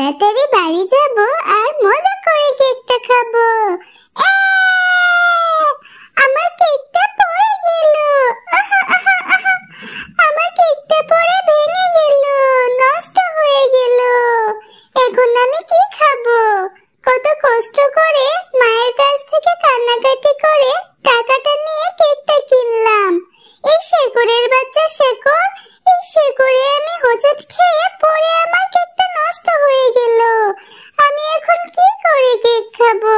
তাড়াতাড়ি বাড়ি যাব আর মজা করে কেকটা খাবো। আমার কেকটা পড়ে গেল। আমার কেকটা পড়ে ভেঙে গেল, নষ্ট হয়ে গেল। এখন আমি কি খাবো? কত কষ্ট করে মায়ের কাছ থেকে কান্নাকাটি করে টাকাটা নিয়ে কেকটা কিনলাম। এই শেকড়ের বাচ্চা শেকড়, এই শেকড়ে আমি হোঁচট খেয়ে পড়ে আমার কেকটা নষ্ট হয়ে গেল। আমি এখন কি করে কেক খাবো?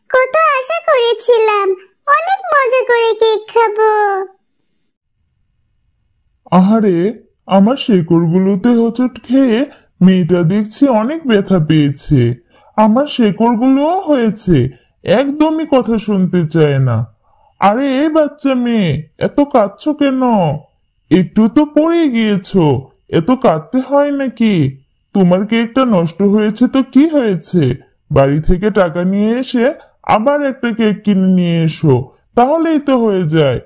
কত আশা করেছিলাম অনেক মজা করে কেক খাবো। আহারে, আমার শেকড়গুলোতে হোঁচট খেয়ে মেয়েটা দেখছি অনেক ব্যথা পেয়েছে। আমার শেকড়গুলোও হয়েছে, একদমই কথা শুনতে চায় না। আরে এই বাচ্চা মেয়ে, এত কাঁদছো কেন? একটু তো পড়ে গিয়েছো, এত কাঁদতে হয় নাকি? তোমার কেকটা নষ্ট হয়েছে তো কি হয়েছে? বাড়ি থেকে টাকা নিয়ে এসে আবার একটা কেক কিনে নিয়ে এসো, তাহলেই তো হয়ে যায়।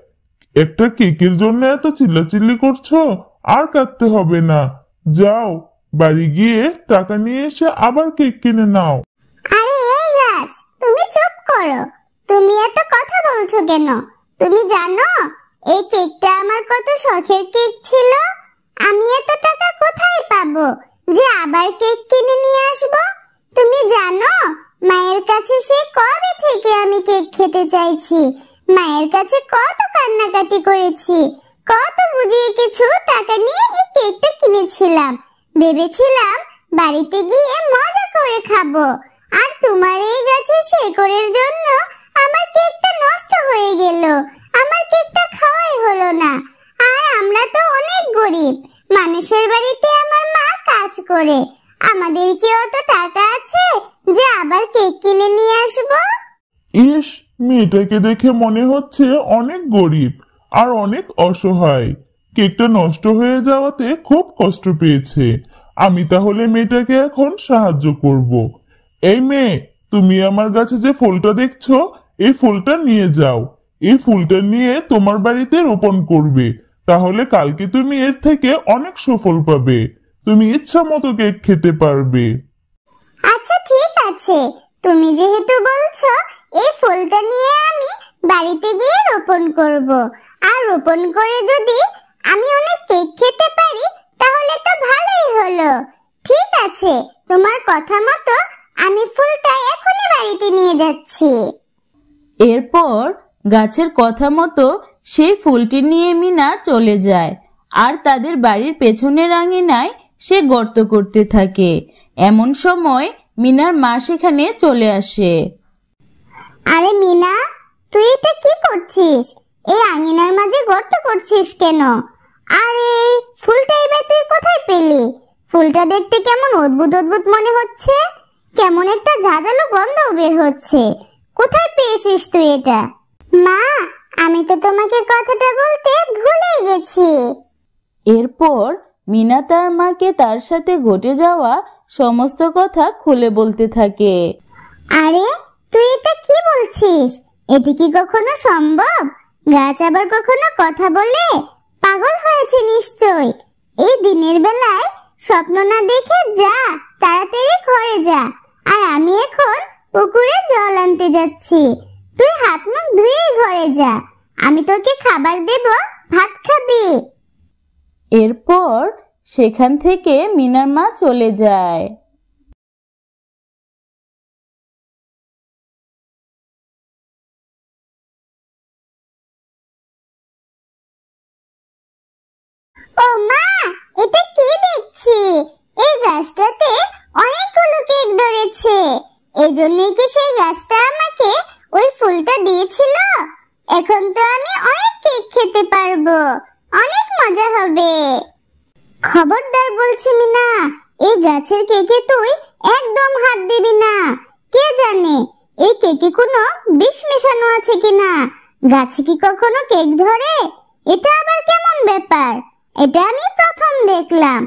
একটা কেকের জন্য এত চিল্লাচিল্লি করছো, আর কাঁদতে হবে না। যাও, বাড়ি গিয়ে টাকা নিয়ে এসে আবার কেক কিনে নাও। আরে এই রাজ, তুমি চুপ করো। তুমি এত কথা বলছো কেন? তুমি জানো এই কেকটা আমার কত শখের কেক ছিল? আমি এত টাকা কোথায় পাবো যে আবার কেক কিনে নিয়ে আসবো? তুমি জানো মায়ের কাছে সে কবে থেকে আমি কেক খেতে চাইছি, মায়ের কাছে কত কান্নাকাটি করেছি, কত বুঝিয়ে কিছু টাকা নিয়ে এই কেকটা কিনেছিলাম। ভেবেছিলাম বাড়িতে গিয়ে মজা করে খাবো, আর তোমার এই গাছের শেকড়ের জন্য আমার কেকটা নষ্ট হয়ে গেল। আমার কেকটা খাওয়াই হলো না। আর আমরা তো অনেক গরিব মানুষের বাড়িতে আমার মা কাজ করে, আমাদের কি অত টাকা আছে যে আবার কেক কিনে নিয়ে আসবো? ইস, মেয়েটাকে দেখে মনে হচ্ছে অনেক গরিব আর অনেক অসহায়। কেকটা নষ্ট হয়ে যাওয়াতে খুব কষ্ট পেয়েছে। আমি তাহলে মেয়েটাকে এখন সাহায্য করব। এই মেয়ে, তুমি আমার গাছে যে ফুলটা দেখছো, এই ফুলটা নিয়ে যাও। এই ফুলটা নিয়ে তোমার বাড়িতে রোপণ করবে, তাহলে কালকে তুমি এর থেকে অনেক সুফল পাবে। তুমি ইচ্ছা মতো কেক খেতে পারবে। আচ্ছা ঠিক আছে, তুমি যেহেতু বলছো এই ফুলটা নিয়ে আমি বাড়িতে গিয়ে রোপণ করব, আর রোপণ করে যদি আমি অনেক কেক খেতে পারি তাহলে তো ভালোই হলো। ঠিক আছে, তোমার কথা মতো আমি ফুলটা এখনই বাড়িতে নিয়ে যাচ্ছি। এরপর গাছের কথা মতো সেই ফুলটি নিয়ে মিনা চলে যায়, আর তাদের বাড়ির পেছনের আঙিনায় সে গর্ত করতে থাকে। এমন সময় মিনার মা সেখানে চলে আসে। আরে মিনা, তুই এটা কি করছিস? এই আঙিনার মাঝে গর্ত করছিস কেন? আর এই ফুলটা এবার তুই কোথায় পেলি? ফুলটা দেখতে কেমন অদ্ভুত অদ্ভুত মনে হচ্ছে, কেমন একটা ঝাঁঝালো গন্ধ বের হচ্ছে। কোথায় পেয়েছিস তুই এটা? মা, আমি তো তোমাকে কথাটা বলতে ভুলেই গেছি। এরপর মিনা তার মাকে তার সাথে ঘটে যাওয়া সমস্ত কথা খুলে বলতে থাকে। আরে তুই এটা কি বলছিস? এটি কি কখনো সম্ভব? গাছ আবার কখনো কথা বলে? পাগল হয়েছে নিশ্চয়। এই দিনের বেলায় স্বপ্ন না দেখে যা, তাড়াতাড়ি ঘরে যা। আর আমি এখন পুকুরে জল আনতে যাচ্ছি, তুই হাত মুখ ধুয়ে ঘরে যা। আমি তোকে খাবার দেব, ভাত খাবি। এরপর সেখান থেকে মিনার মা চলে যায়। ও মা, এটা কি দেখছি? এই গাছটাতে অনেকগুলো কেক ধরেছে। এই জন্যই কি সেই গাছটা আমাকে ওই ফুলটা দিয়েছিল? এখন তো আমি অনেক কেক খেতে পারবো, অনেক মজা হবে। খবরদার বলছি মিনা, এই গাছের কেকে তুই একদম হাত দিবি না। কে জানে এই কেকে কোনো বিষ মেশানো আছে কিনা। গাছে কি কখনো কেক ধরে? এটা আবার কেমন ব্যাপার? এটা আমি প্রথম দেখলাম।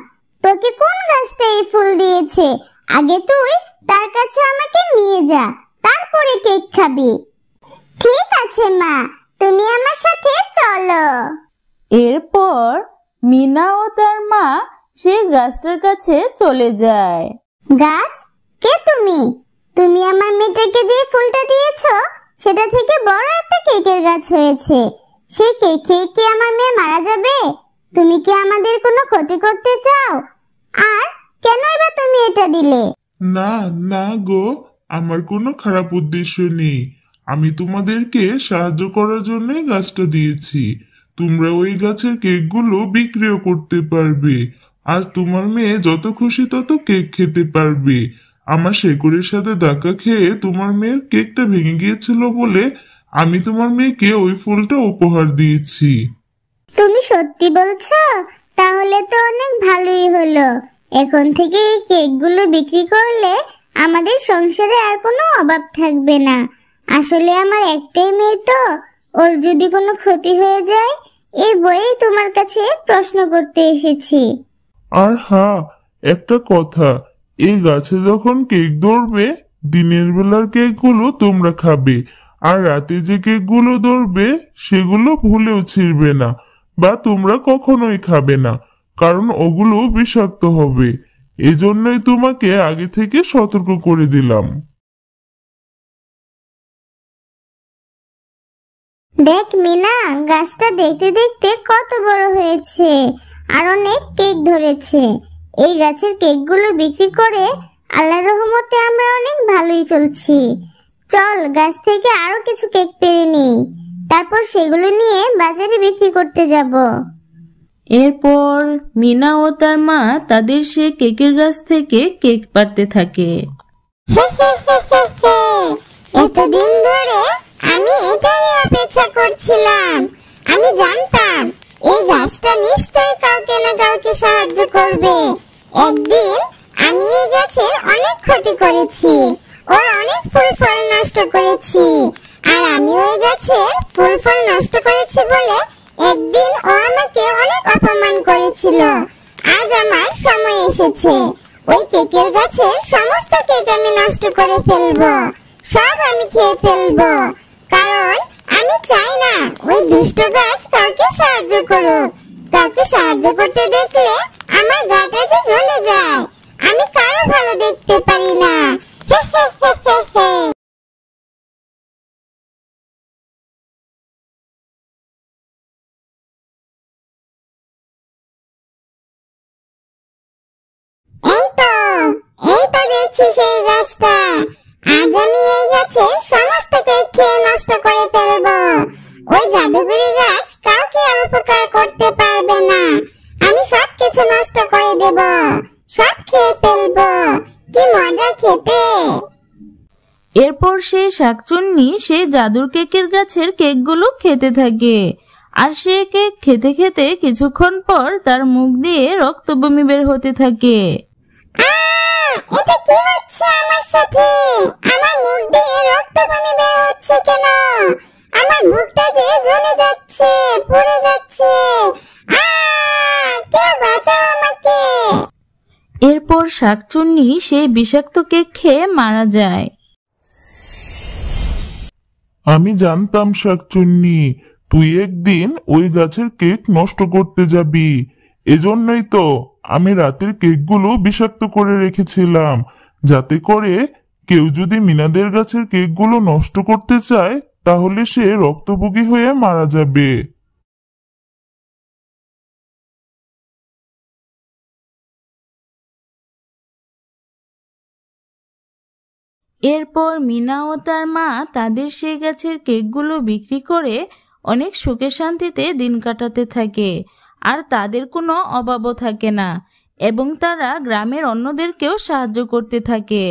তোকে কোন গাছটা এই ফুল দিয়েছে? আগে তুই তার কাছে আমাকে নিয়ে যা, তারপরে কেক খাবি। ঠিক আছে মা, তুমি আমার সাথে চলো। এরপর মিনা ও তার মা সেই গাছটার কাছে চলে যায়। গাছ, কে তুমি? তুমি আমার মেয়েটাকে যে ফুলটা দিয়েছো সেটা থেকে বড় একটা কেকের গাছ হয়েছে। সেই কেক খেয়ে কি আমার মেয়ে মারা যাবে? তুমি কি আমাদের কোনো ক্ষতি করতে চাও? আর কেনই বা তুমি এটা দিলে? না না গো, আমার কোনো খারাপ উদ্দেশ্য নেই। আমি তোমাদেরকে সাহায্য করার জন্যই গাছটা দিয়েছি। তোমরা ওই গাছের কেকগুলো বিক্রিও করতে পারবে, আর তোমার মেয়ে যত খুশি তত কেক খেতে পারবে। আমার শেকড়ের সাথে ধাক্কা খেয়ে তোমার মেয়ের কেকটা ভেঙে গিয়েছিল বলে আমি তোমার মেয়েকে ওই ফুলটা উপহার দিয়েছি। তুমি সত্যি বলছো? তাহলে তো অনেক ভালোই হলো। এখন থেকে এই কেকগুলো বিক্রি করলে আমাদের সংসারে আর কোনো অভাব থাকবে না। আসলে আমার একটাই মেয়ে তো, ওর যদি কোনো ক্ষতি হয়ে যায় এই বইয়েই তোমার কাছে প্রশ্ন করতে এসেছি। আর হ্যাঁ, একটা কথা, এই গাছে যখন কেক ধরবে দিনের বেলার কেকগুলো তোমরা খাবে, আর রাতে যে কেকগুলো ধরবে সেগুলো ভুলেও ছিঁড়বে না, বা তোমরা কখনোই খাবে না, কারণ ওগুলো বিষাক্ত হবে। এজন্যই তোমাকে আগে থেকে সতর্ক করে দিলাম। দেখ মিনা, গাছটা দেখতে দেখতে কত বড় হয়েছে আর অনেক কেক ধরেছে। এই গাছের কেকগুলো বিক্রি করে আল্লাহর রহমতে আমরা অনেক ভালোই চলছি। চল গাছ থেকে আরো কিছু কেক পেড়ে নিই, তারপর সেগুলো নিয়ে বাজারে বিক্রি করতে যাব। এরপর মিনা ও তার মা তাদের সে কেকের গাছ থেকে কেক পাড়তে থাকে। এতদিন ধরে আমি এটারই অপেক্ষা করছিলাম। আমি জানতাম এই গাছটা নিশ্চয়ই কাউকে না কাউকে সাহায্য করবে। একদিন আমি এই গাছের অনেক ক্ষতি করেছি, ওর অনেক ফুল ফল নষ্ট করেছি, আর আমি ওই গাছের ফুল ফল নষ্ট করেছি বলে একদিন ও আমাকে অনেক অপমান করেছিল। আজ আমার সময় এসেছে, ওই কেকের গাছের সমস্ত কেক আমি নষ্ট করে ফেলবো, সব আমি খেয়ে ফেলবো। কারণ আমি চাই না ওই দুষ্ট গাছ কাউকে সাহায্য করুক। কাউকে সাহায্য করতে দেখলে আমার গাটা যে জ্বলে যায়। আমি কারো ভালো দেখতে পারি না। এই তো দেখছি সেই গাছটা। আজ আমি এই গাছের সমস্ত কেক খেয়ে নষ্ট করে ফেলবো। ওই জাদুকরি গাছ কাউকে আর উপকার করতে পারবে না। আমি সবকিছু নষ্ট করে দেব, সব খেয়ে ফেলবো। কি মজা খেতে! এরপর সে শাকচুন্নি সে জাদুর কেকের গাছের কেকগুলো খেতে থাকে, আর সে কেক খেতে খেতে কিছুক্ষণ পর তার মুখ দিয়ে রক্ত বমি বের হতে থাকে। এটা কি হচ্ছে আমার সাথে? আমার মুখ দিয়ে রক্ত বমি বের হচ্ছে কেন? আমার মুখটা যে জ্বলে যাচ্ছে, পুড়ে যাচ্ছে। কেউ বাঁচাও আমাকে! এরপর শাকচুন্নি সেই বিষাক্ত কেক খেয়ে মারা যায়। আমি জানতাম শাকচুন্নি, তুই একদিন ওই গাছের কেক নষ্ট করতে যাবি। এজন্যই তো আমি রাতের কেকগুলো বিষাক্ত করে রেখেছিলাম, যাতে করে কেউ যদি মিনাদের গাছের কেকগুলো নষ্ট করতে চায় তাহলে সে রক্তভোগী হয়ে মারা যাবে। এরপর মিনা ও তার মা তাদের সেই গাছের কেকগুলো বিক্রি করে অনেক সুখে শান্তিতে দিন কাটাতে থাকে, আর তাদের কোনো অভাবও থাকে না, এবং তারা গ্রামের অন্যদেরকেও সাহায্য করতে থাকে।